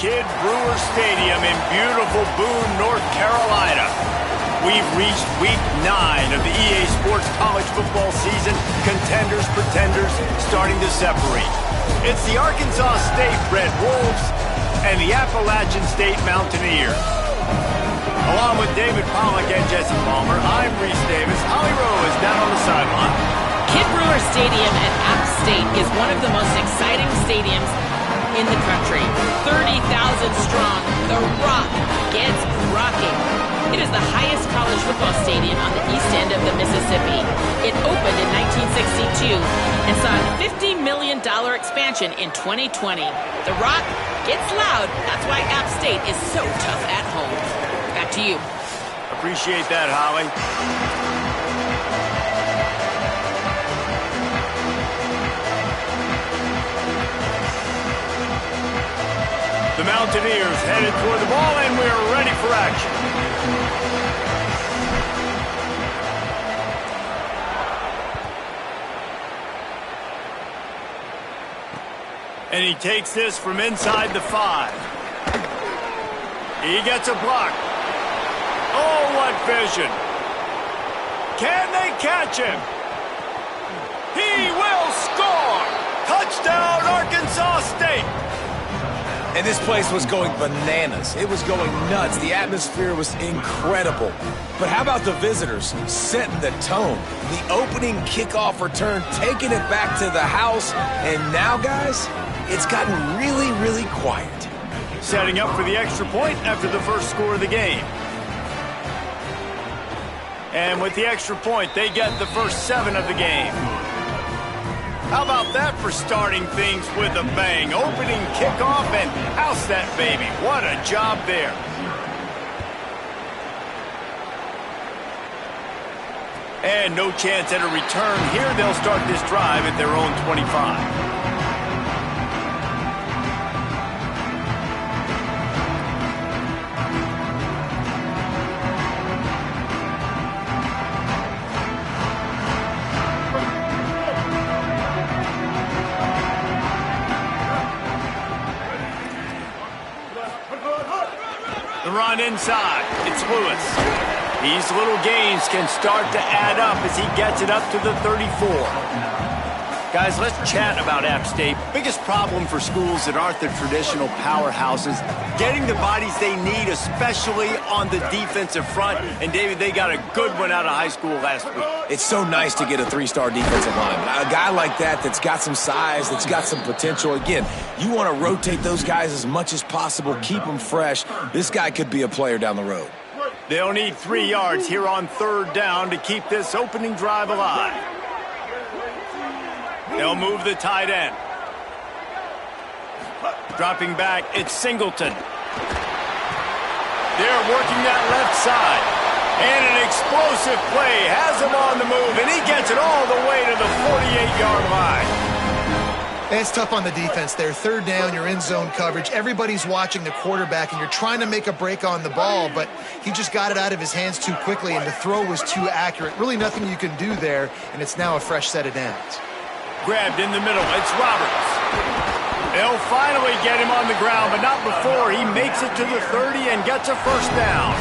Kidd Brewer Stadium in beautiful Boone, North Carolina. We've reached week 9 of the EA Sports college football season. Contenders, pretenders, starting to separate. It's the Arkansas State Red Wolves and the Appalachian State Mountaineers. Along with David Pollack and Jesse Palmer, I'm Reese Davis. Holly Rowe is down on the sideline. Kidd Brewer Stadium at App State is one of the most exciting stadiums in the country. 30,000 strong, the Rock gets rocking. It is the highest college football stadium on the east end of the Mississippi. It opened in 1962 and saw a $50 million expansion in 2020. The Rock gets loud. That's why App State is so tough at home. Back to you. Appreciate that, Holly. The Mountaineers headed toward the ball, and we're ready for action. And he takes this from inside the 5. He gets a block. Oh, what vision. Can they catch him? He will score! Touchdown, Arkansas State! And this place was going bananas. It was going nuts. The atmosphere was incredible. But how about the visitors setting the tone? The opening kickoff return, taking it back to the house. And now, guys, it's gotten really, really quiet. Setting up for the extra point after the first score of the game. And with the extra point, they get the first 7 of the game. How about that for starting things with a bang? Opening kickoff and house that baby. What a job there. And no chance at a return here. They'll start this drive at their own 25. Run inside. It's Lewis. These little gains can start to add up as he gets it up to the 34. Guys, let's chat about App State. Biggest problem for schools that aren't the traditional powerhouses, getting the bodies they need, especially on the defensive front. And, David, they got a good one out of high school last week. It's so nice to get a 3-star defensive lineman. A guy like that's got some size, that's got some potential. Again, you want to rotate those guys as much as possible, keep them fresh. This guy could be a player down the road. They'll need 3 yards here on 3rd down to keep this opening drive alive. They'll move the tight end. Dropping back, it's Singleton. They're working that left side. And an explosive play has him on the move, and he gets it all the way to the 48-yard line. It's tough on the defense there. 3rd down, you're in zone coverage. Everybody's watching the quarterback, and you're trying to make a break on the ball, but he just got it out of his hands too quickly, and the throw was too accurate. Really nothing you can do there, and it's now a fresh set of downs. Grabbed in the middle. It's Roberts. They'll finally get him on the ground, but not before he makes it to the 30 and gets a first down.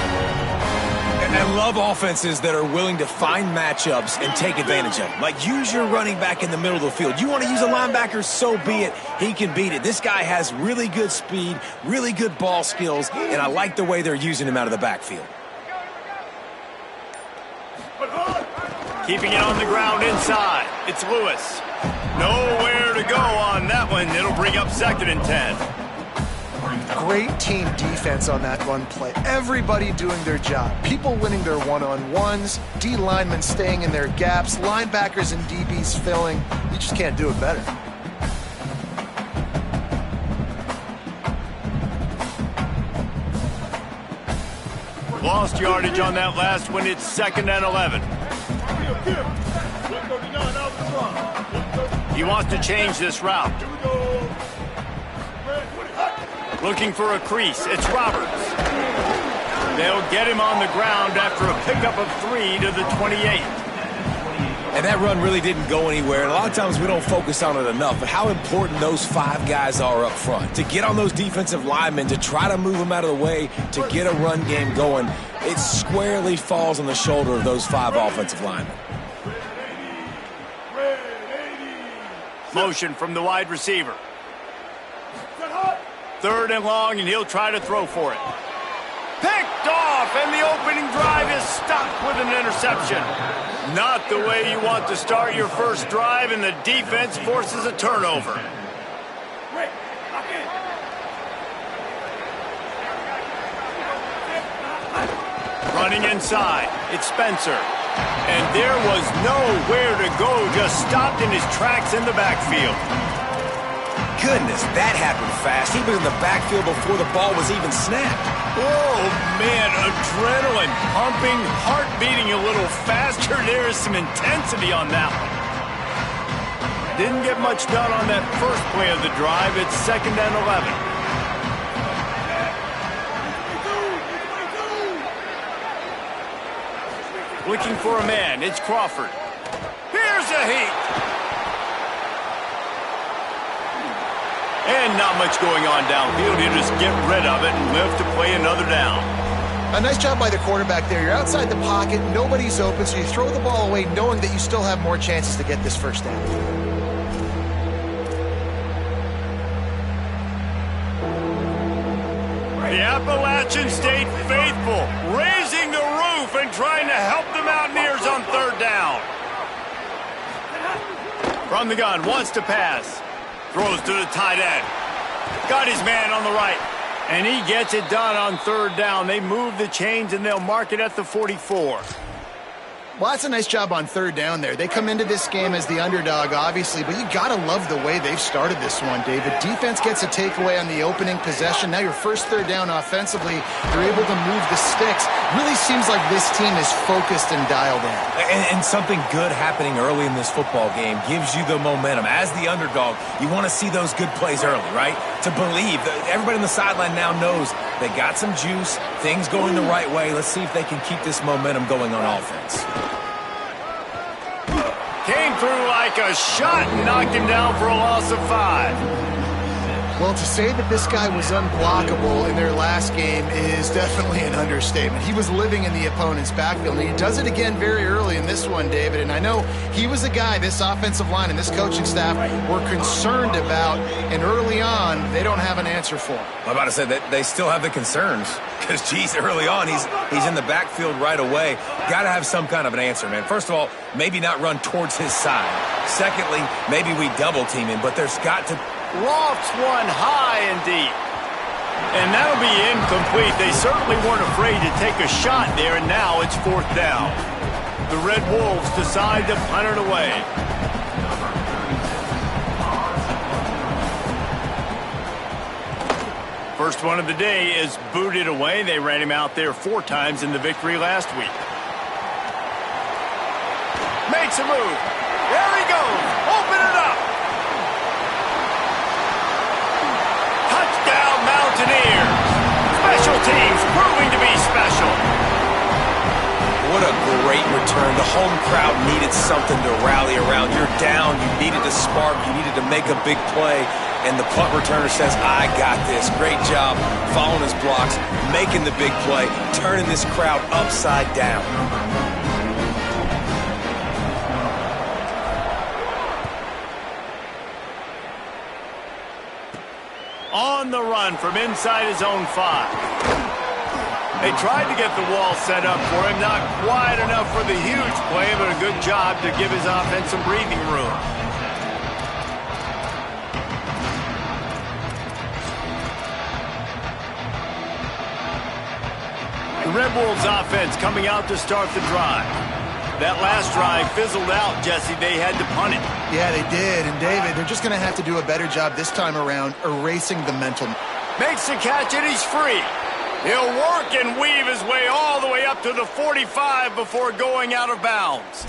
And I love offenses that are willing to find matchups and take advantage of them. Like, use your running back in the middle of the field. You want to use a linebacker, so be it. He can beat it. This guy has really good speed, really good ball skills, and I like the way they're using him out of the backfield. Keeping it on the ground inside. It's Lewis. Nowhere to go on that one. It'll bring up 2nd and 10. Great team defense on that run play. Everybody doing their job. People winning their one-on-ones, D linemen staying in their gaps, linebackers and DBs filling. You just can't do it better. Lost yardage on that last one. It's 2nd and 11. He wants to change this route. Looking for a crease. It's Roberts. They'll get him on the ground after a pickup of 3 to the 28. And that run really didn't go anywhere. And a lot of times we don't focus on it enough, but how important those 5 guys are up front. To get on those defensive linemen, to try to move them out of the way, to get a run game going, it squarely falls on the shoulder of those 5 offensive linemen. Motion from the wide receiver. 3rd and long, and he'll try to throw for it. Picked off, and the opening drive is stopped with an interception. Not the way you want to start your first drive, and the defense forces a turnover. Running inside, it's Spencer. And there was nowhere to go, just stopped in his tracks in the backfield. Goodness, that happened fast. He was in the backfield before the ball was even snapped. Oh, man, adrenaline pumping, heart beating a little faster. There is some intensity on that one. Didn't get much done on that first play of the drive. It's 2nd and 11. Looking for a man. It's Crawford. Here's a heat. And not much going on downfield. You just get rid of it and live to play another down. A nice job by the quarterback there. You're outside the pocket, nobody's open, so you throw the ball away knowing that you still have more chances to get this first down. The Appalachians stayed faithful, raising the roof and trying to help the Mountaineers on 3rd down. From the gun, wants to pass. Throws to the tight end. Got his man on the right. And he gets it done on 3rd down. They move the chains and they'll mark it at the 44. Well, that's a nice job on 3rd down there. They come into this game as the underdog, obviously, but you got to love the way they've started this one, David. Defense gets a takeaway on the opening possession. Now your first 3rd down offensively, you're able to move the sticks. Really seems like this team is focused and dialed in. And something good happening early in this football game gives you the momentum. As the underdog, you want to see those good plays early, right? To believe. Everybody on the sideline now knows they got some juice, things going the right way. Let's see if they can keep this momentum going on offense. Came through like a shot and knocked him down for a loss of 5. Well, to say that this guy was unblockable in their last game is definitely an understatement. He was living in the opponent's backfield, and he does it again very early in this one, David. And I know he was a guy this offensive line and this coaching staff were concerned about, and early on, they don't have an answer for him. I'm about to say that they still have the concerns because, geez, early on, he's in the backfield right away. Got to have some kind of an answer, man. First of all, maybe not run towards his side. Secondly, maybe we double team him, but there's got to... Lofts one high and deep. And that'll be incomplete. They certainly weren't afraid to take a shot there, and now it's 4th down. The Red Wolves decide to punt it away. First one of the day is booted away. They ran him out there 4 times in the victory last week. Makes a move. There he goes. Open it up. Mountaineers. Special teams proving to be special. What a great return. The home crowd needed something to rally around. You're down. You needed a spark. You needed to make a big play. And the punt returner says, I got this. Great job following his blocks, making the big play, turning this crowd upside down. On the run from inside his own 5. They tried to get the wall set up for him. Not quite enough for the huge play, but a good job to give his offense some breathing room. The Red Wolves offense coming out to start the drive. That last drive fizzled out, Jesse. They had to punt it. Yeah, they did. And, David, they're just going to have to do a better job this time around erasing the mental. Makes the catch, and he's free. He'll work and weave his way all the way up to the 45 before going out of bounds.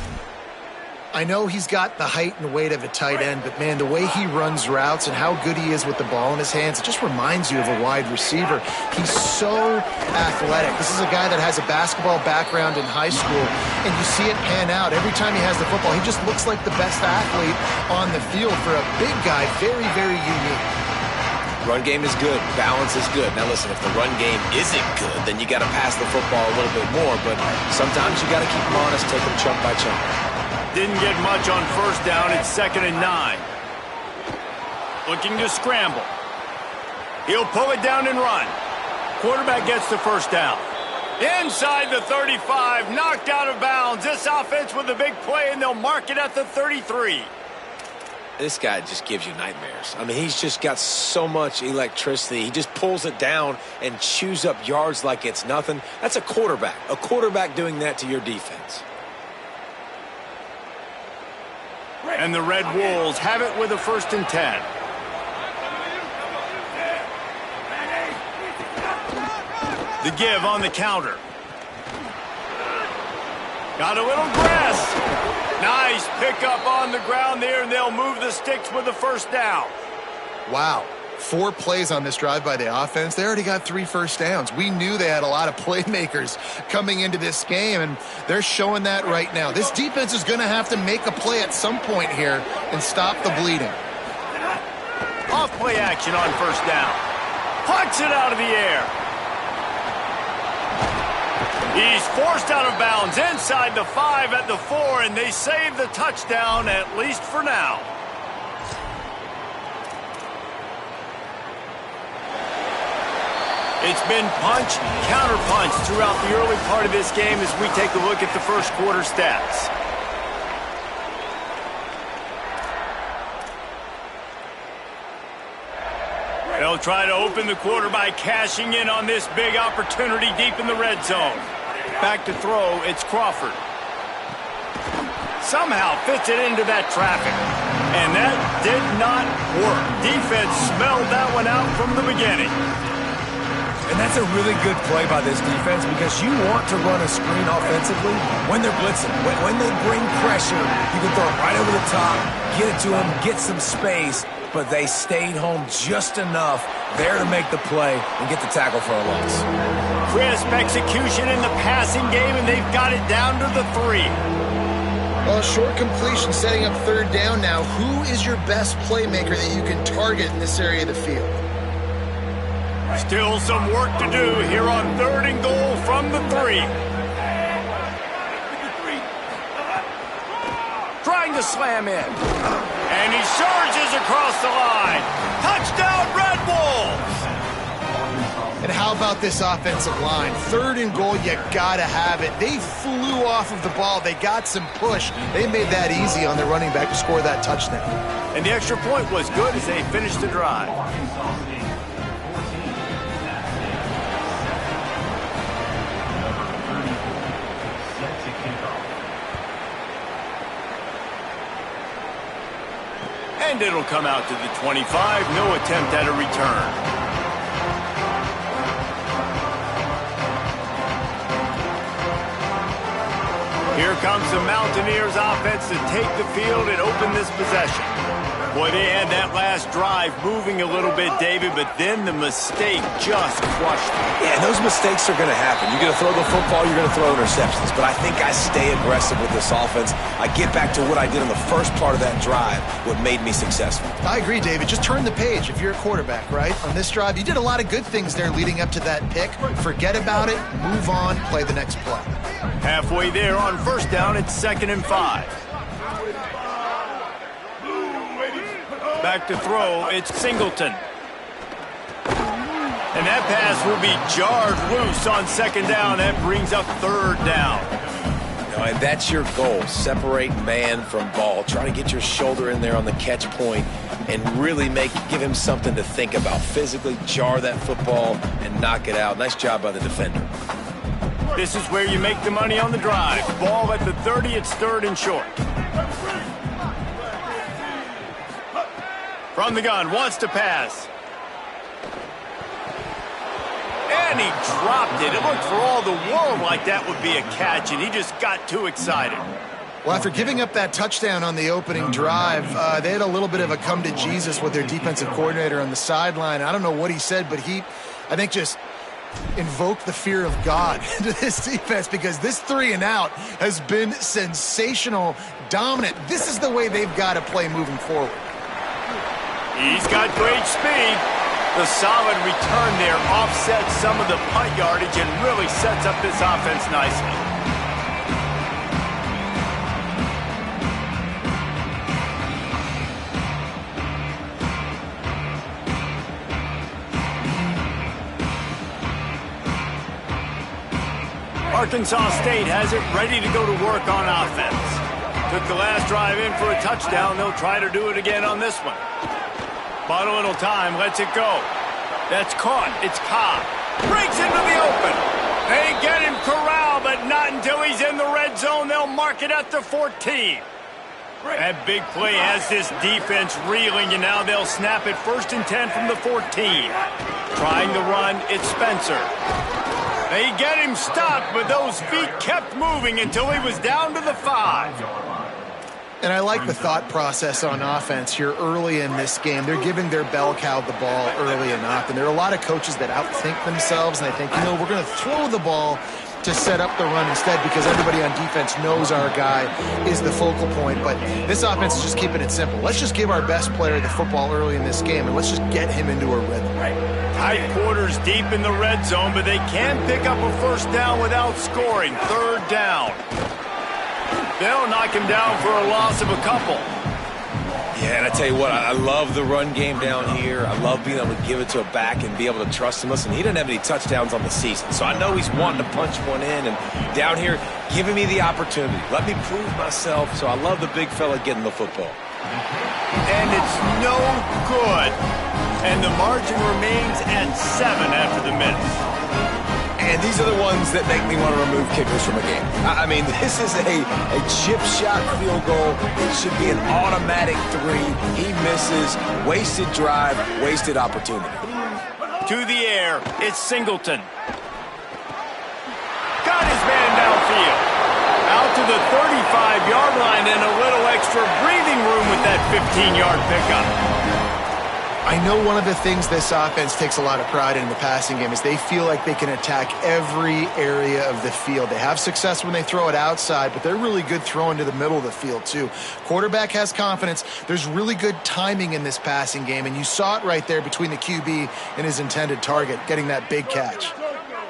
I know he's got the height and weight of a tight end, but man, the way he runs routes and how good he is with the ball in his hands, it just reminds you of a wide receiver. He's so athletic. This is a guy that has a basketball background in high school, and you see it pan out. Every time he has the football, he just looks like the best athlete on the field. For a big guy, very, very unique. Run game is good. Balance is good. Now listen, if the run game isn't good, then you got to pass the football a little bit more, but sometimes you got to keep them honest, take them chunk by chunk. Didn't get much on first down. It's 2nd and 9. Looking to scramble. He'll pull it down and run. Quarterback gets the first down. Inside the 35, knocked out of bounds. This offense with a big play, and they'll mark it at the 33. This guy just gives you nightmares. I mean, he's just got so much electricity. He just pulls it down and chews up yards like it's nothing. That's a quarterback. A quarterback doing that to your defense. And the Red Wolves have it with a 1st and 10. The give on the counter. Got a little grass. Nice pickup on the ground there, and they'll move the sticks with the 1st down. Wow. 4 plays on this drive by the offense. They already got 3 first downs. We knew they had a lot of playmakers coming into this game, and they're showing that right now. This defense is going to have to make a play at some point here and stop the bleeding. Off play action on 1st down. Pucks it out of the air. He's forced out of bounds inside the 5 at the 4, and they save the touchdown, at least for now. It's been punch, counter-punch throughout the early part of this game as we take a look at the first quarter stats. They'll try to open the quarter by cashing in on this big opportunity deep in the red zone. Back to throw, it's Crawford. Somehow fits it into that traffic. And that did not work. Defense smelled that one out from the beginning. And that's a really good play by this defense because you want to run a screen offensively when they're blitzing. When they bring pressure, you can throw it right over the top, get it to them, get some space, but they stayed home just enough there to make the play and get the tackle for a loss. Crisp execution in the passing game, and they've got it down to the 3. Well, short completion setting up 3rd down now. Who is your best playmaker that you can target in this area of the field? Still some work to do here on 3rd and goal from the 3. Trying to slam in. And he surges across the line. Touchdown, Red Wolves! And how about this offensive line? 3rd and goal, you gotta have it. They flew off of the ball. They got some push. They made that easy on their running back to score that touchdown. And the extra point was good as they finished the drive. And it'll come out to the 25. No attempt at a return. Here comes the Mountaineers offense to take the field and open this possession. Boy, they had that last drive moving a little bit, David, but then the mistake just crushed them. Yeah, and those mistakes are going to happen. You're going to throw the football, you're going to throw interceptions. But I think I stay aggressive with this offense. I get back to what I did in the first part of that drive, what made me successful. I agree, David. Just turn the page if you're a quarterback, right? On this drive, you did a lot of good things there leading up to that pick. Forget about it, move on, play the next play. Halfway there on 1st down, it's 2nd and 5. Back to throw, it's Singleton. And that pass will be jarred loose on 2nd down. That brings up 3rd down. And that's your goal. Separate man from ball. Try to get your shoulder in there on the catch point and really give him something to think about. Physically jar that football and knock it out. Nice job by the defender. This is where you make the money on the drive. Ball at the 30, it's 3rd and short. From the gun, wants to pass. And he dropped it. It looked for all the world like that would be a catch, and he just got too excited. Well, after giving up that touchdown on the opening drive, they had a little bit of a come to Jesus with their defensive coordinator on the sideline. I don't know what he said, but I think, just invoked the fear of God into this defense, because this 3-and-out has been sensational, dominant. This is the way they've got to play moving forward. He's got great speed. The solid return there offsets some of the punt yardage and really sets up this offense nicely. Arkansas State has it ready to go to work on offense. Took the last drive in for a touchdown. They'll try to do it again on this one. Bought a little time, lets it go. That's caught. It's Cobb. Breaks into the open. They get him corralled, but not until he's in the red zone. They'll mark it at the 14. That big play has this defense reeling, and now they'll snap it 1st and 10 from the 14. Trying to run, it's Spencer. They get him stopped, but those feet kept moving until he was down to the 5. And I like the thought process on offense here early in this game. They're giving their bell cow the ball early enough, and there are a lot of coaches that outthink themselves, and they think, we're going to throw the ball to set up the run instead, because everybody on defense knows our guy is the focal point. But this offense is just keeping it simple. Let's just give our best player the football early in this game, and let's just get him into a rhythm. Tight quarters deep in the red zone, but they can pick up a 1st down without scoring. 3rd down. They'll knock him down for a loss of a couple. Yeah, and I tell you what, I love the run game down here. I love being able to give it to a back and be able to trust him. Listen, he didn't have any touchdowns on the season, so I know he's wanting to punch one in. And down here, giving me the opportunity. Let me prove myself, so I love the big fella getting the football. And it's no good. And the margin remains at 7 after the miss. And these are the ones that make me want to remove kickers from a game. I mean, this is a chip shot field goal. It should be an automatic 3. He misses. Wasted drive, wasted opportunity. To the air, it's Singleton. Got his man downfield. Out to the 35-yard line, and a little extra breathing room with that 15-yard pickup. I know one of the things this offense takes a lot of pride in the passing game is they feel like they can attack every area of the field. They have success when they throw it outside, but they're really good throwing to the middle of the field too. Quarterback has confidence. There's really good timing in this passing game, and you saw it right there between the QB and his intended target, getting that big catch.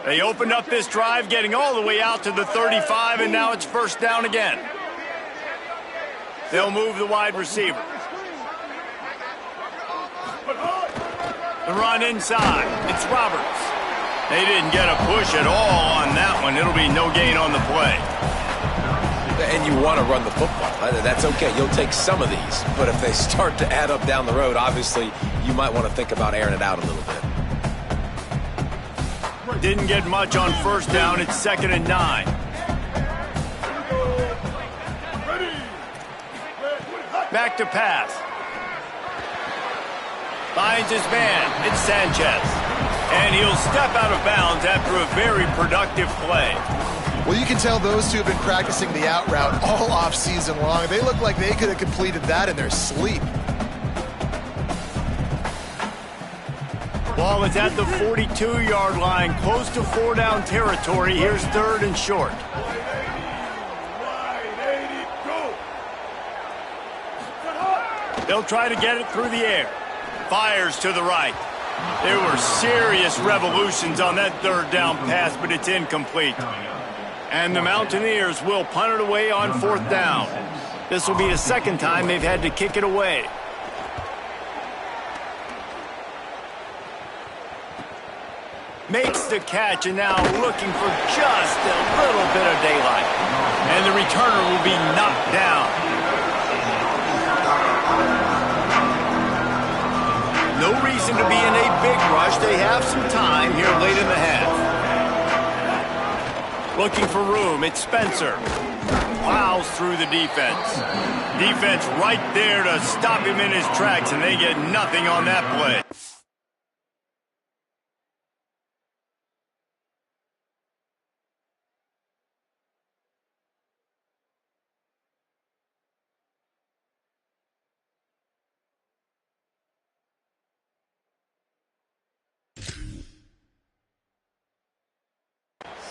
They opened up this drive, getting all the way out to the 35, and now it's 1st down again. They'll move the wide receiver. The run inside. It's Roberts. They didn't get a push at all on that one. It'll be no gain on the play. And you want to run the football. That's okay. You'll take some of these. But if they start to add up down the road, obviously, you might want to think about airing it out a little bit. Didn't get much on 1st down. It's 2nd and 9. Back to pass. Finds his man. It's Sanchez. And he'll step out of bounds after a very productive play. Well, you can tell those two have been practicing the out route all off season long. They look like they could have completed that in their sleep. Ball is at the 42-yard line, close to 4-down territory. Here's 3rd and short. They'll try to get it through the air. Fires to the right. There were serious revolutions on that 3rd down pass, but it's incomplete. And the Mountaineers will punt it away on 4th down. This will be the 2nd time they've had to kick it away. Makes the catch, and now looking for just a little bit of daylight. And the returner will be knocked down. No reason to be in a big rush. They have some time here late in the half. Looking for room. It's Spencer. Plows through the defense. Defense right there to stop him in his tracks, and they get nothing on that play.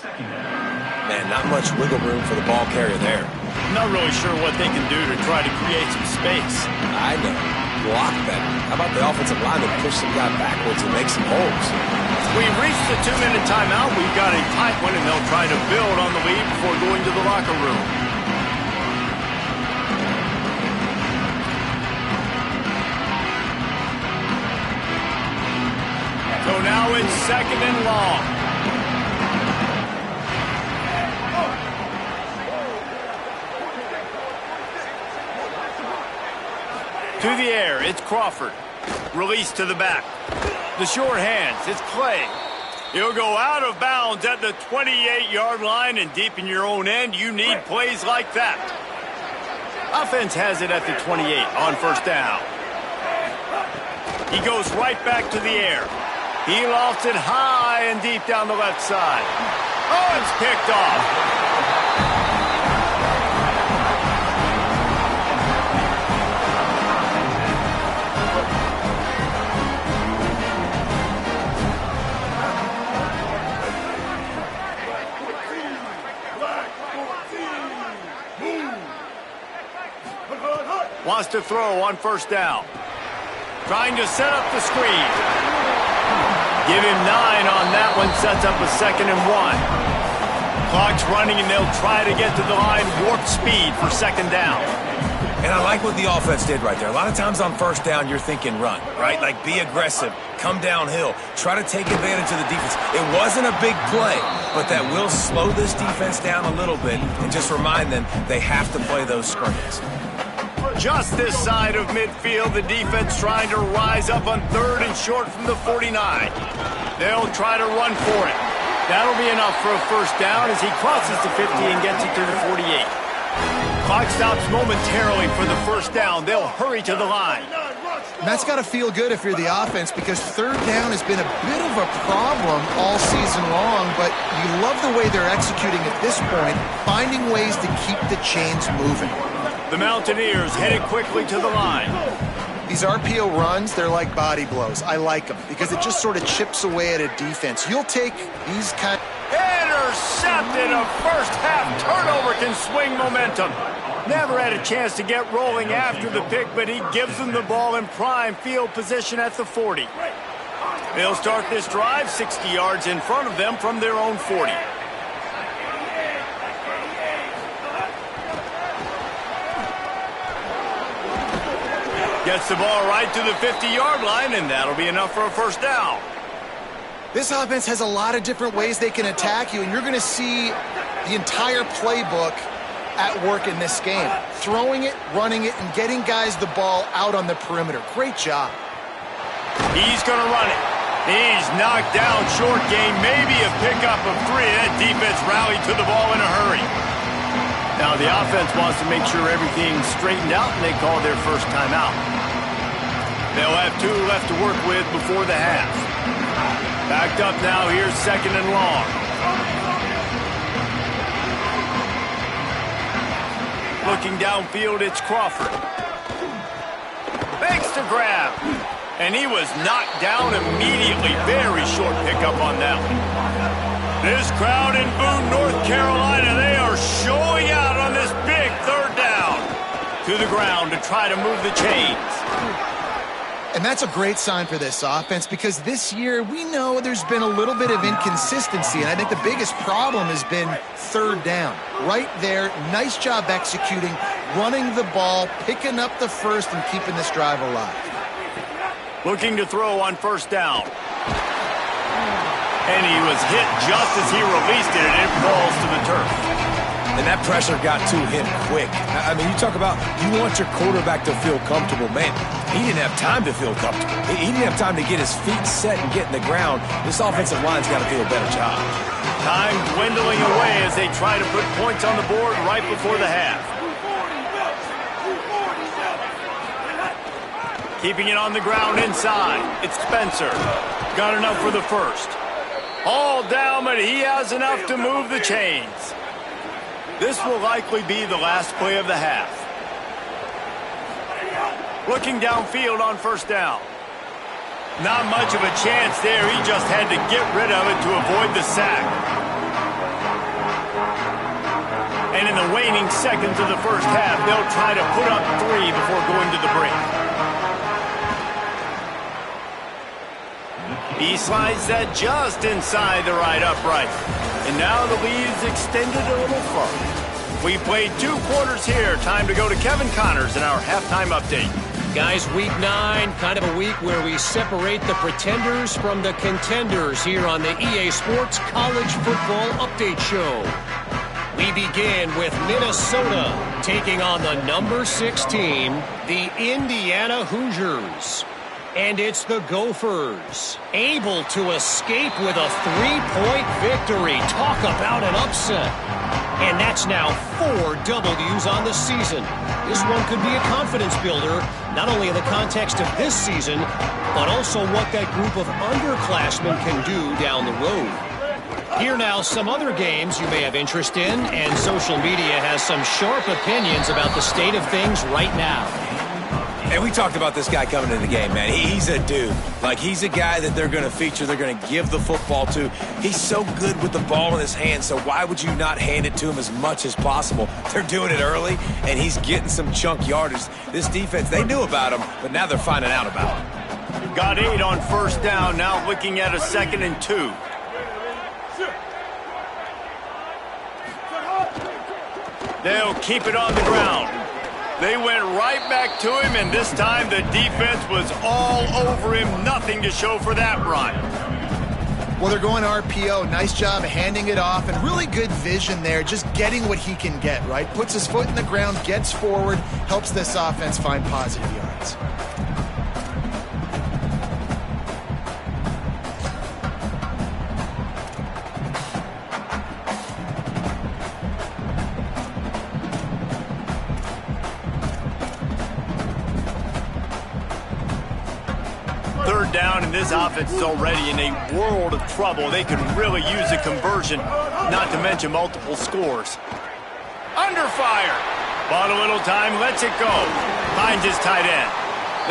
Man, not much wiggle room for the ball carrier there. Not really sure what they can do to try to create some space. I know. Block better. How about the offensive lineman push some guy backwards and make some holes? We've reached the 2-minute timeout. We've got a tight one, and they'll try to build on the lead before going to the locker room. So now it's 2nd and long. To the air, it's Crawford. Release to the back. The short hands, it's Clay. He'll go out of bounds at the 28-yard line, and deep in your own end, you need plays like that. Offense has it at the 28 on 1st down. He goes right back to the air. He lofts it high and deep down the left side. Oh, it's picked off. Wants to throw on 1st down. Trying to set up the screen. Give him 9 on that one. Sets up a 2nd and 1. Clock's running, and they'll try to get to the line. Warp speed for 2nd down. And I like what the offense did right there. A lot of times on 1st down, you're thinking run, right? Like be aggressive, come downhill, try to take advantage of the defense. It wasn't a big play, but that will slow this defense down a little bit and just remind them they have to play those screens. Just this side of midfield, the defense trying to rise up on 3rd and short from the 49. They'll try to run for it. That'll be enough for a 1st down as he crosses the 50 and gets it to the 48. Clock stops momentarily for the 1st down. They'll hurry to the line. And that's got to feel good if you're the offense, because 3rd down has been a bit of a problem all season long, but you love the way they're executing at this point, finding ways to keep the chains moving. The Mountaineers headed quickly to the line. These RPO runs, they're like body blows. I like them because it just sort of chips away at a defense. You'll take these kind... Intercepted! A first-half turnover can swing momentum. Never had a chance to get rolling after the pick, but he gives them the ball in prime field position at the 40. They'll start this drive 60 yards in front of them from their own 40. Gets the ball right to the 50-yard line, and that'll be enough for a 1st down. This offense has a lot of different ways they can attack you, and you're going to see the entire playbook at work in this game. Throwing it, running it, and getting guys the ball out on the perimeter. Great job. He's going to run it. He's knocked down short game, maybe a pickup of 3. That defense rallied to the ball in a hurry. Now the offense wants to make sure everything's straightened out, and they call their 1st timeout. They'll have 2 left to work with before the half. Backed up now, here's 2nd and long. Looking downfield, it's Crawford. Makes the grab. And he was knocked down immediately. Very short pickup on that one. This crowd in Boone, North Carolina, they are showing out on this big 3rd down. To the ground to try to move the chains. And that's a great sign for this offense, because this year we know there's been a little bit of inconsistency, and I think the biggest problem has been 3rd down. Right there, nice job executing, running the ball, picking up the 1st, and keeping this drive alive. Looking to throw on 1st down. And he was hit just as he released it, and it falls to the turf. And that pressure got to him quick. I mean, you talk about you want your quarterback to feel comfortable. Man, he didn't have time to feel comfortable. He didn't have time to get his feet set and get in the ground. This offensive line's got to do a better job. Time dwindling away as they try to put points on the board right before the half. Keeping it on the ground inside. It's Spencer. Got enough for the 1st. All down, but he has enough to move the chains. This will likely be the last play of the half. Looking downfield on 1st down. Not much of a chance there. He just had to get rid of it to avoid the sack. And in the waning seconds of the first half, they'll try to put up 3 before going to the break. He slides that just inside the right upright. And now the lead's extended a little further. We played 2 quarters here. Time to go to Kevin Connors in our halftime update. Guys, week 9, kind of a week where we separate the pretenders from the contenders here on the EA Sports College Football Update Show. We begin with Minnesota taking on the number 6 team, the Indiana Hoosiers. And it's the Gophers, able to escape with a 3-point victory. Talk about an upset. And that's now 4 W's on the season. This one could be a confidence builder, not only in the context of this season, but also what that group of underclassmen can do down the road. Here now, some other games you may have interest in, and social media has some sharp opinions about the state of things right now. And we talked about this guy coming into the game, man. He's a dude. Like, he's a guy that they're going to feature, they're going to give the football to. He's so good with the ball in his hand, so why would you not hand it to him as much as possible? They're doing it early, and he's getting some chunk yardage. This defense, they knew about him, but now they're finding out about him. Got 8 on first down, now looking at a 2nd and 2. They'll keep it on the ground. They went right back to him, and this time the defense was all over him. Nothing to show for that run. Well, they're going RPO. Nice job handing it off, and really good vision there, just getting what he can get, right? Puts his foot in the ground, gets forward, helps this offense find positive yards. Down, and this offense is already in a world of trouble. They could really use a conversion, not to mention multiple scores. Under fire. Bought a little time, lets it go. Finds his tight end.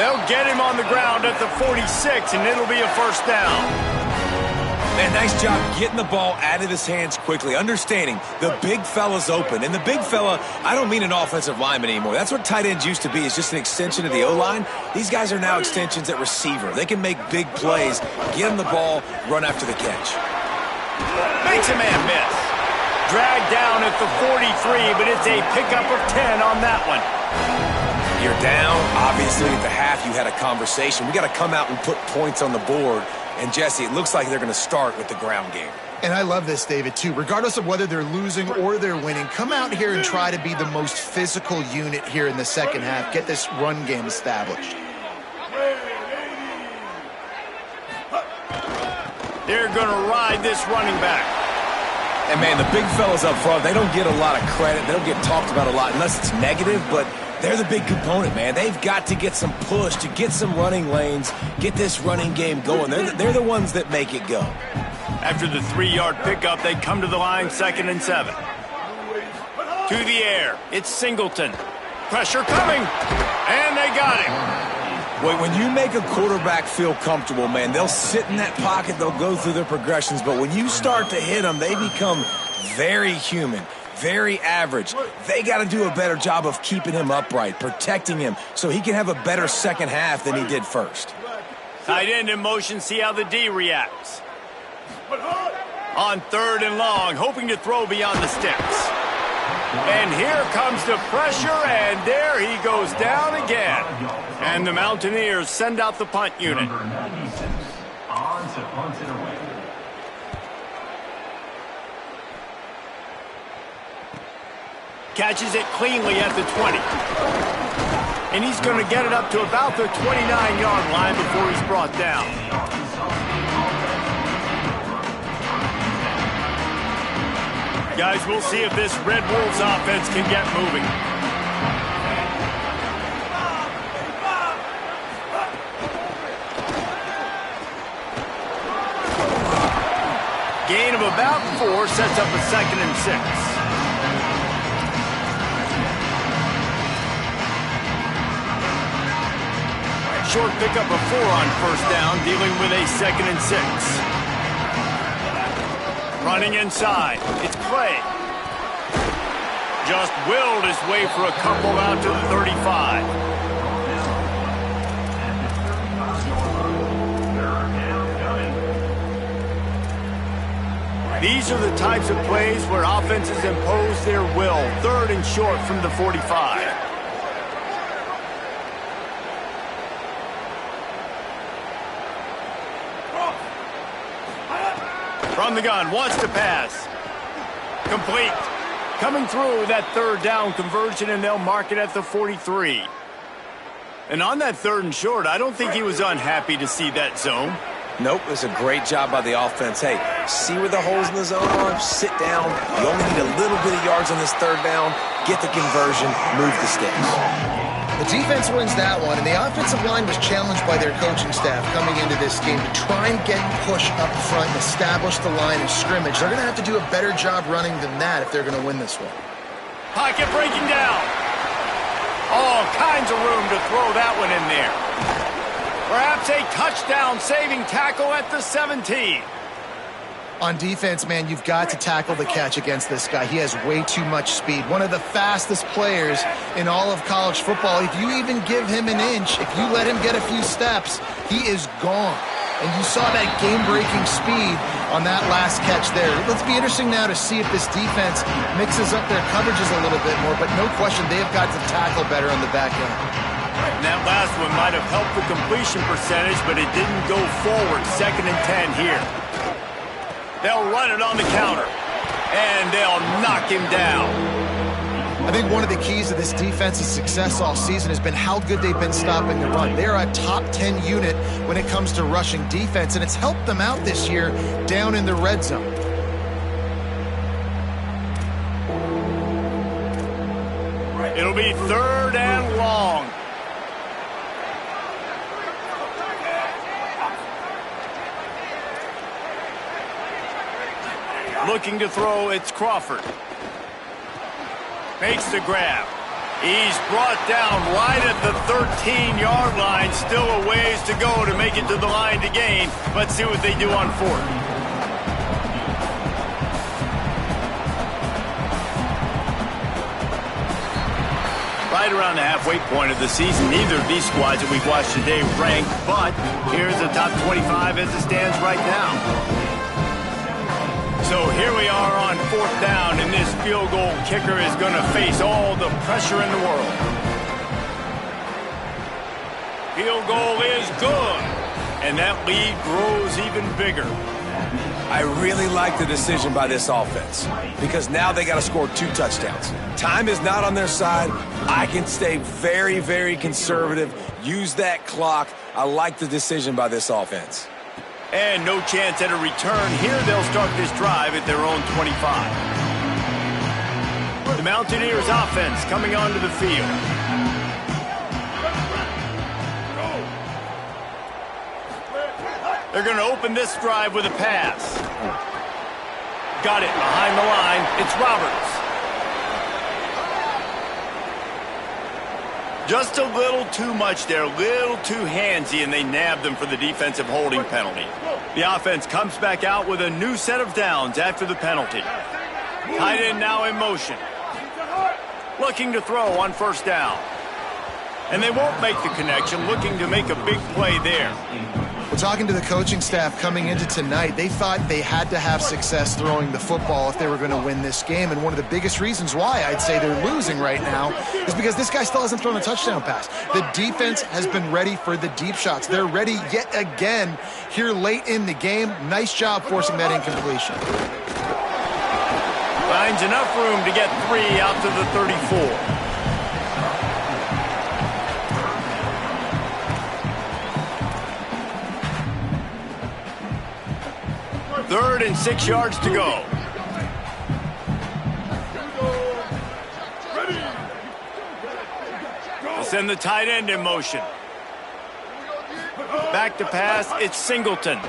They'll get him on the ground at the 46, and it'll be a first down. Man, nice job getting the ball out of his hands quickly, understanding the big fella's open. And the big fella, I don't mean an offensive lineman anymore. That's what tight ends used to be, is just an extension of the O-line. These guys are now extensions at receiver. They can make big plays, get him the ball, run after the catch. Makes a man miss. Dragged down at the 43, but it's a pickup of 10 on that one. You're down. Obviously, at the half, you had a conversation. We got to come out and put points on the board. And, Jesse, it looks like they're going to start with the ground game. And I love this, David, too. Regardless of whether they're losing or they're winning, come out here and try to be the most physical unit here in the second half. Get this run game established. They're going to ride this running back. And, man, the big fellas up front, they don't get a lot of credit. They don't get talked about a lot unless it's negative, but they're the big component, man. They've got to get some push to get some running lanes, get this running game going. They're the ones that make it go. After the 3-yard pickup, they come to the line, 2nd and 7. To the air, it's Singleton. Pressure coming, and they got him. Wait, when you make a quarterback feel comfortable, man, they'll sit in that pocket, they'll go through their progressions, but when you start to hit them, they become very human. Very average. They got to do a better job of keeping him upright, protecting him, so he can have a better second half than he did first. Tight end in motion, see how the D reacts. On 3rd and long, hoping to throw beyond the sticks. And here comes the pressure, and there he goes down again. And the Mountaineers send out the punt unit. On to punt it away. Catches it cleanly at the 20. And he's going to get it up to about the 29-yard line before he's brought down. Guys, we'll see if this Red Wolves offense can get moving. Gain of about 4 sets up a 2nd and 6. Short pickup of 4 on first down, dealing with a 2nd and 6. Running inside, it's Clay. just willed his way for a couple out to the 35. These are the types of plays where offenses impose their will. 3rd and short from the 45. From the gun, wants to pass. Complete. Coming through that 3rd down conversion, and they'll mark it at the 43. And on that 3rd and short, I don't think he was unhappy to see that zone. Nope, it's a great job by the offense. Hey, see where the holes in the zone are, sit down. You only need a little bit of yards on this 3rd down, get the conversion, move the sticks. The defense wins that one, and the offensive line was challenged by their coaching staff coming into this game to try and get push up front and establish the line of scrimmage. They're going to have to do a better job running than that if they're going to win this one. Pocket breaking down. All kinds of room to throw that one in there. Perhaps a touchdown-saving tackle at the 17. On defense, man, you've got to tackle the catch against this guy. He has way too much speed. One of the fastest players in all of college football. If you even give him an inch, if you let him get a few steps, he is gone. And you saw that game-breaking speed on that last catch there. Let's be interesting now to see if this defense mixes up their coverages a little bit more, but no question they have got to tackle better on the back end. And that last one might have helped the completion percentage, but it didn't go forward. 2nd and 10 here. They'll run it on the counter, and they'll knock him down. I think one of the keys to this defense's success all season has been how good they've been stopping the run. They're a top 10 unit when it comes to rushing defense, and it's helped them out this year down in the red zone. It'll be 3rd and long. Looking to throw, it's Crawford. Makes the grab. He's brought down right at the 13-yard line. Still a ways to go to make it to the line to gain. Let's see what they do on 4th. Right around the halfway point of the season, neither of these squads that we've watched today ranked, but here's the top 25 as it stands right now. So here we are on 4th down, and this field goal kicker is going to face all the pressure in the world. Field goal is good, and that lead grows even bigger. I really like the decision by this offense because now they got to score 2 touchdowns. Time is not on their side. I can stay very, very conservative, use that clock. I like the decision by this offense. And no chance at a return. Here they'll start this drive at their own 25. The Mountaineers offense coming onto the field. They're going to open this drive with a pass. Got it behind the line. It's Roberts. Just a little too much there, a little too handsy, and they nabbed them for the defensive holding penalty. The offense comes back out with a new set of downs after the penalty. Tight end now in motion. Looking to throw on 1st down. And they won't make the connection, looking to make a big play there. We're talking to the coaching staff coming into tonight. They thought they had to have success throwing the football if they were going to win this game. And one of the biggest reasons why I'd say they're losing right now is because this guy still hasn't thrown a touchdown pass. The defense has been ready for the deep shots. They're ready yet again here late in the game. Nice job forcing that incompletion. Finds enough room to get 3 out to the 34. 3rd and 6 yards to go. They'll send the tight end in motion. Back to pass, it's Singleton.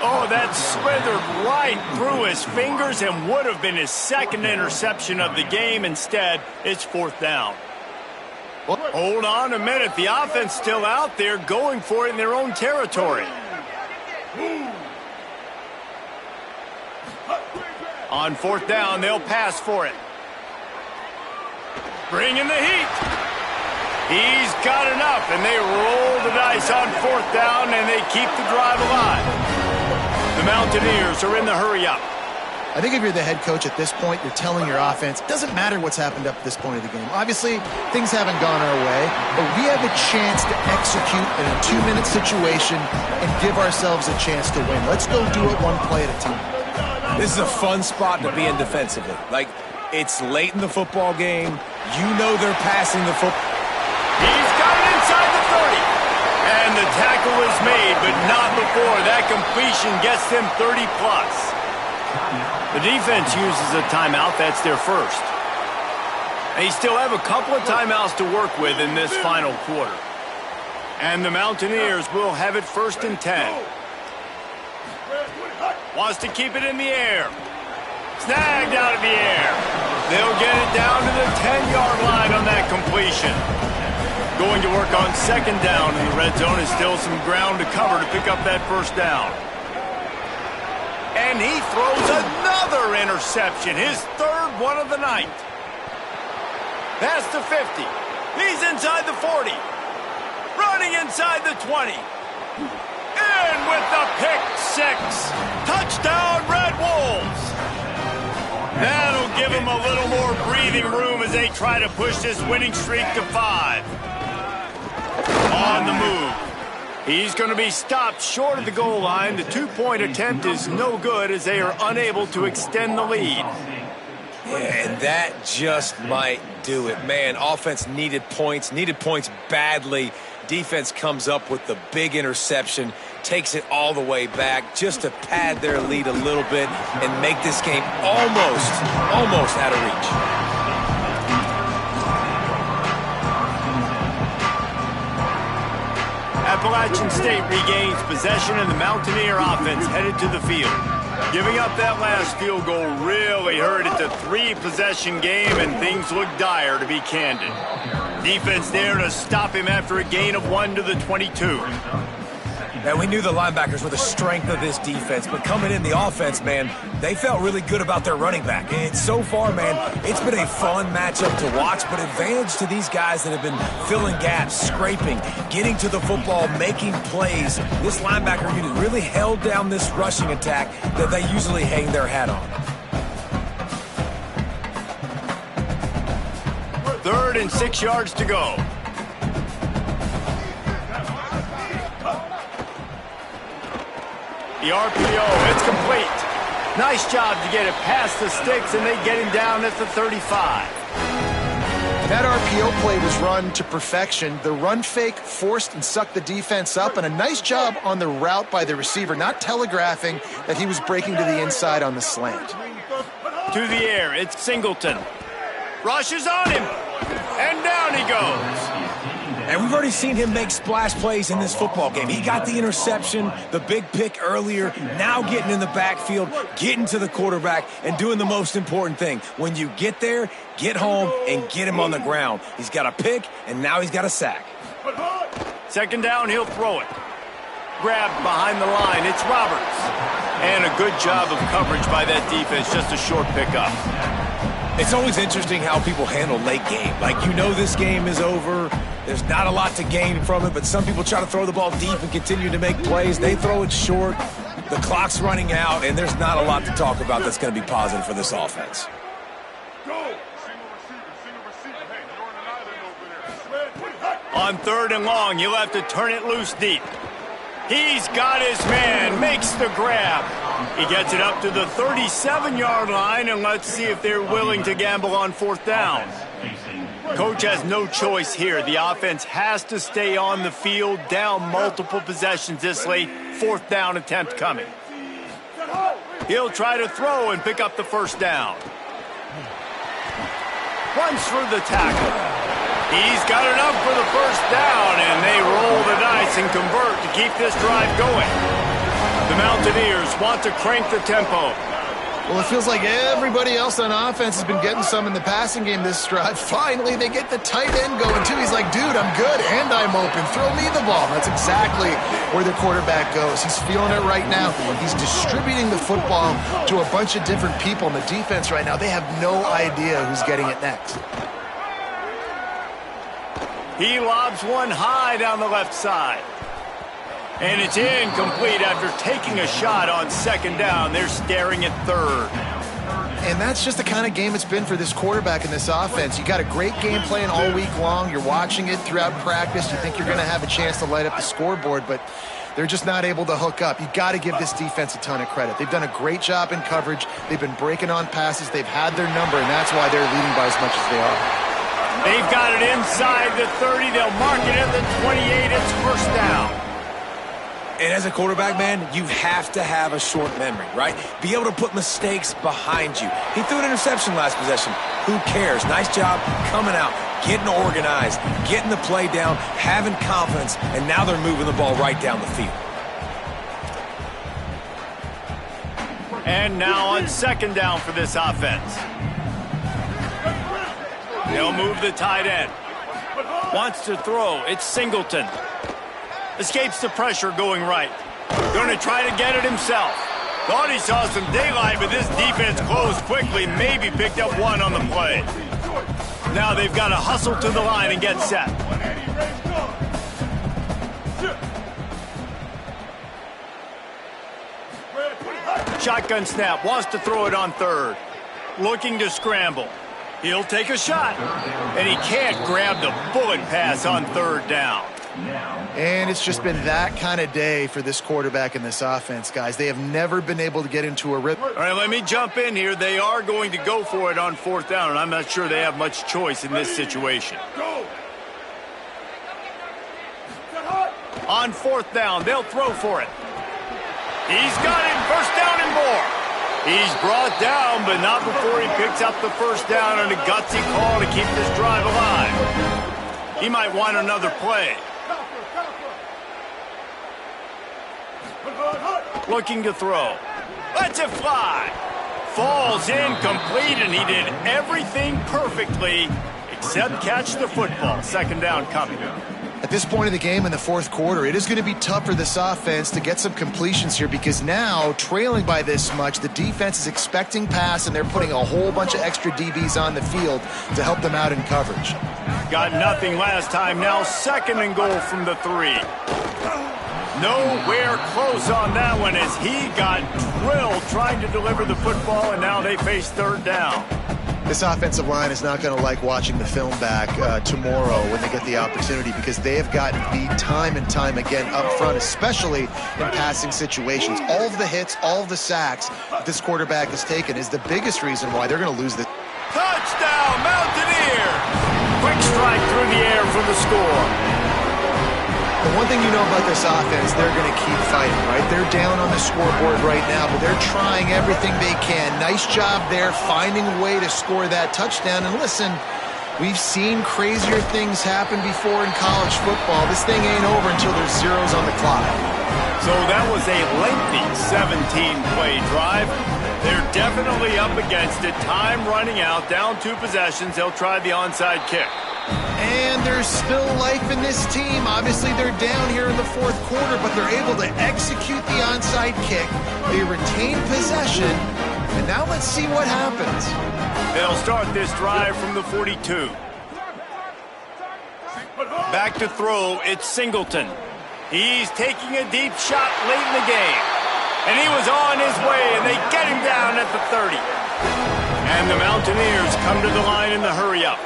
Oh, that slithered right through his fingers and would have been his 2nd interception of the game. Instead, it's 4th down. Hold on a minute. The offense still out there going for it in their own territory. On fourth down, they'll pass for it. Bringing the heat. He's got enough, and they roll the dice on fourth down, and they keep the drive alive. The Mountaineers are in the hurry-up. I think if you're the head coach at this point, you're telling your offense, it doesn't matter what's happened up to this point of the game. Obviously, things haven't gone our way, but we have a chance to execute in a 2-minute situation and give ourselves a chance to win. Let's go do it one play at a time. This is a fun spot to be in defensively. Like, it's late in the football game. You know they're passing the football. He's got it inside the 30. And the tackle is made, but not before that completion gets them 30-plus. The defense uses a timeout. That's their first. They still have a couple of timeouts to work with in this final quarter. And the Mountaineers will have it 1st and 10. Wants to keep it in the air. Snagged out of the air. They'll get it down to the 10-yard line on that completion. Going to work on 2nd down in the red zone is still some ground to cover to pick up that 1st down. And he throws another interception, his 3rd one of the night. Past the 50. He's inside the 40. Running inside the 20. In with the pick 6. Touchdown, Red Wolves. That'll give him a little more breathing room as they try to push this winning streak to 5. On the move. He's going to be stopped short of the goal line. The 2-point attempt is no good as they are unable to extend the lead. Yeah, and that just might do it. Man, offense needed points badly. Defense comes up with the big interception, takes it all the way back just to pad their lead a little bit and make this game almost out of reach. Appalachian State regains possession and the Mountaineer offense headed to the field. Giving up that last field goal really hurt. It's a 3-possession game and things look dire, to be candid. Defense there to stop him after a gain of 1 to the 22. Now, we knew the linebackers were the strength of this defense, but coming in the offense, man, they felt really good about their running back. And so far, man, it's been a fun matchup to watch, but advantage to these guys that have been filling gaps, scraping, getting to the football, making plays. This linebacker unit really held down this rushing attack that they usually hang their hat on. 3rd and 6 yards to go. The RPO, it's complete. Nice job to get it past the sticks, and they get him down at the 35. That RPO play was run to perfection. The run fake forced and sucked the defense up, and a nice job on the route by the receiver, not telegraphing that he was breaking to the inside on the slant. To the air, it's Singleton. Rushes on him, and down he goes. And we've already seen him make splash plays in this football game. He got the interception, the big pick earlier, now getting in the backfield, getting to the quarterback, and doing the most important thing. When you get there, get home and get him on the ground. He's got a pick, and now he's got a sack. 2nd down, he'll throw it. Grabbed behind the line, it's Roberts. And a good job of coverage by that defense, just a short pickup. It's always interesting how people handle late game. Like, you know this game is over. There's not a lot to gain from it, but some people try to throw the ball deep and continue to make plays. They throw it short. The clock's running out, and there's not a lot to talk about that's going to be positive for this offense. On 3rd and long, you'll have to turn it loose deep. He's got his man, makes the grab. He gets it up to the 37-yard line, and let's see if they're willing to gamble on 4th down. Coach has no choice here. The offense has to stay on the field, down multiple possessions this late. 4th down attempt coming. He'll try to throw and pick up the 1st down. Runs through the tackle. He's got enough for the 1st down, and they roll the dice and convert to keep this drive going. The Mountaineers want to crank the tempo. Well, it feels like everybody else on offense has been getting some in the passing game this drive. Finally, they get the tight end going, too. He's like, dude, I'm good, and I'm open. Throw me the ball. That's exactly where the quarterback goes. He's feeling it right now. He's distributing the football to a bunch of different people. In the defense right now, they have no idea who's getting it next. He lobs one high down the left side. And it's incomplete after taking a shot on second down. They're staring at third. And that's just the kind of game it's been for this quarterback in this offense. You got a great game plan all week long. You're watching it throughout practice. You think you're going to have a chance to light up the scoreboard, but they're just not able to hook up. You got to give this defense a ton of credit. They've done a great job in coverage. They've been breaking on passes. They've had their number, and that's why they're leading by as much as they are. They've got it inside the 30. They'll mark it at the 28. It's first down. And as a quarterback, man, you have to have a short memory, right? Be able to put mistakes behind you. He threw an interception last possession. Who cares? Nice job coming out, getting organized, getting the play down, having confidence, and now they're moving the ball right down the field. And now on second down for this offense. They'll move the tight end. Wants to throw. It's Singleton. Escapes the pressure going right. Going to try to get it himself. Thought he saw some daylight, but this defense closed quickly. Maybe picked up one on the play. Now they've got to hustle to the line and get set. Shotgun snap. Wants to throw it on third. Looking to scramble. He'll take a shot. And he can't grab the bullet pass on third down. And it's just been that kind of day for this quarterback and this offense, guys. They have never been able to get into a rhythm. All right, let me jump in here. They are going to go for it on fourth down, and I'm not sure they have much choice in this situation. On fourth down, they'll throw for it. He's got it, first down and more. He's brought down, but not before he picks up the first down on a gutsy call to keep this drive alive. He might want another play. Looking to throw. Lets it fly. Falls incomplete, and he did everything perfectly except catch the football. Second down coming. At this point of the game in the fourth quarter, it is going to be tough for this offense to get some completions here because now, trailing by this much, the defense is expecting pass, and they're putting a whole bunch of extra DBs on the field to help them out in coverage. Got nothing last time. Now second and goal from the 3. Nowhere close on that one as he got drilled trying to deliver the football, and now they face third down. This offensive line is not going to like watching the film back tomorrow when they get the opportunity because they have gotten beat time and time again up front, especially in passing situations. All of the hits, all of the sacks that this quarterback has taken is the biggest reason why they're going to lose this. Touchdown, Mountaineers! Quick strike through the air for the score. The one thing you know about this offense, they're going to keep fighting, right? They're down on the scoreboard right now, but they're trying everything they can. Nice job there, finding a way to score that touchdown. And listen, we've seen crazier things happen before in college football. This thing ain't over until there's zeros on the clock. So that was a lengthy 17-play drive. They're definitely up against it. Time running out, down 2 possessions. They'll try the onside kick. And there's still life in this team. Obviously, they're down here in the fourth quarter, but they're able to execute the onside kick. They retain possession, and now let's see what happens. They'll start this drive from the 42. Back to throw, it's Singleton. He's taking a deep shot late in the game. And he was on his way, and they get him down at the 30. And the Mountaineers come to the line in the hurry-up.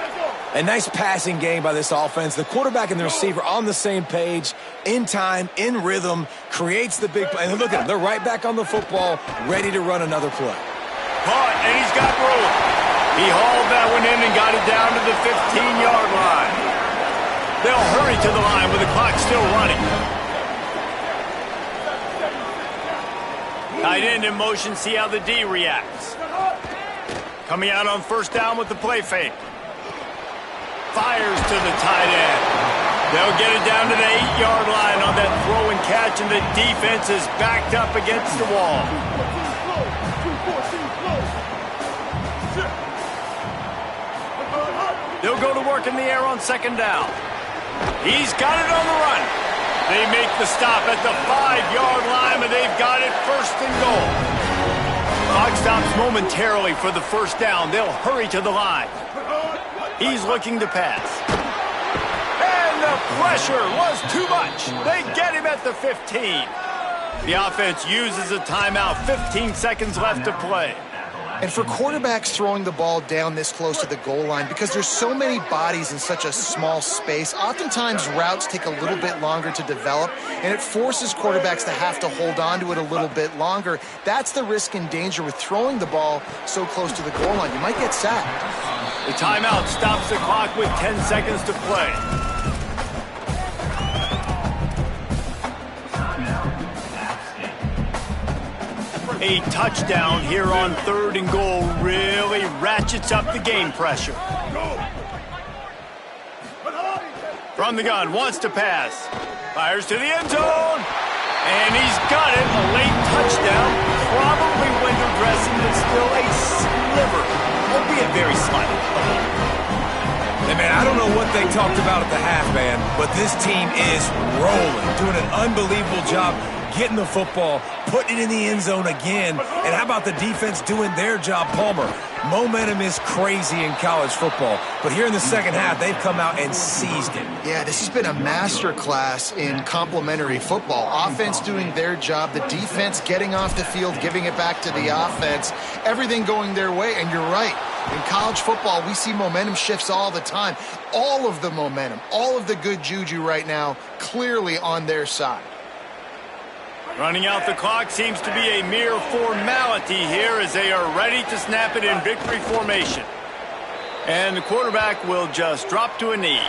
A nice passing game by this offense. The quarterback and the receiver on the same page, in time, in rhythm, creates the big play. And look at them. They're right back on the football, ready to run another play. Caught, and he's got room. He hauled that one in and got it down to the 15-yard line. They'll hurry to the line with the clock still running. Tight end in motion, see how the D reacts. Coming out on first down with the play fake. Fires to the tight end. They'll get it down to the 8-yard line on that throw and catch, and the defense is backed up against the wall. They'll go to work in the air on second down. He's got it on the run. They make the stop at the 5-yard line, and they've got it first and goal. Clock stops momentarily for the first down. They'll hurry to the line. He's looking to pass. And the pressure was too much. They get him at the 15. The offense uses a timeout. 15 seconds left to play. And for quarterbacks throwing the ball down this close to the goal line, because there's so many bodies in such a small space, oftentimes routes take a little bit longer to develop, and it forces quarterbacks to have to hold on to it a little bit longer. That's the risk and danger with throwing the ball so close to the goal line. You might get sacked. The timeout stops the clock with 10 seconds to play. A touchdown here on 3rd and goal really ratchets up the game pressure. From the gun, wants to pass. Fires to the end zone. And he's got it. A late touchdown. Probably window dressing, but still a sliver. Albeit very slight. Hey, man, I don't know what they talked about at the half, man, but this team is rolling, doing an unbelievable job getting the football, putting it in the end zone again. And how about the defense doing their job, Palmer? Momentum is crazy in college football, but here in the second half, they've come out and seized it. Yeah, this has been a masterclass in complementary football. Offense doing their job, the defense getting off the field, giving it back to the offense, everything going their way. And you're right. In college football, we see momentum shifts all the time. All of the momentum, all of the good juju right now, clearly on their side. Running out the clock seems to be a mere formality here as they are ready to snap it in victory formation. And the quarterback will just drop to a knee.